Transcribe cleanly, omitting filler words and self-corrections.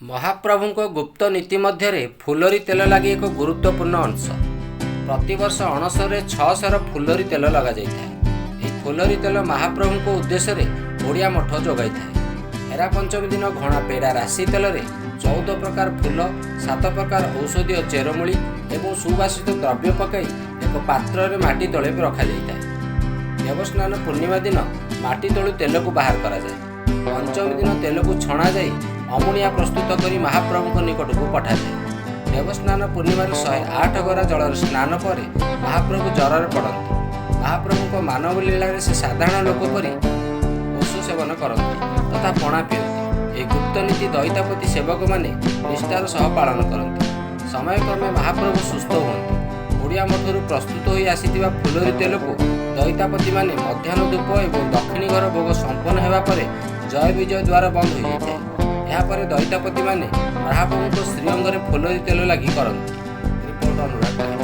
महाप्रभुଙ୍କ गुप्त नीति मध्य फुलरी तेल लगी एक गुरुत्वपूर्ण अंश। प्रतिवर्ष अणसरे 600 फुलरी तेल लग जाए। फुलरी तेल महाप्रभु उद्देश्य ओडिया मठ जोगाई था। हेरा पंचमी दिन घणा पेड़ा राशि तेल 14 प्रकार फूल 7 प्रकार औषधीय चेरमूली और सुवासित द्रव्य पकई एक पात्र में माटी तले रखा जाए। देवस्नान पूर्णिमा दिन माटी तलु तेल को बाहर करा जाए। पंचमी दिन तेल को छणा जाए अमुनिया प्रस्तुत कर महाप्रभु निकट को पठा जाए। देवस्नान पूर्णिमार 108 गरा जल स्नान पर महाप्रभु ज्वर पड़ते। महाप्रभु मानव लीला से साधारण लोक पर ओष सेवन करते तथा पणा पियती। यह गुप्त नीति दैतापति सेवक मैंने निष्ठार सह पालन करते। समय क्रमे महाप्रभु सुस्थ होती। ओडिया मठरू प्रस्तुत हो आसीथिबा फुलरी तेल को दैतापति माने मध्याह्न धूप और दक्षिणी घर भोग संपन्न होगा पर जय विजय द्वार बंद हो जाए। यापर दैतापति माने महाप्रभु श्रीअंग फुलरी तेल लगी करते। रिपोर्ट अनुराग।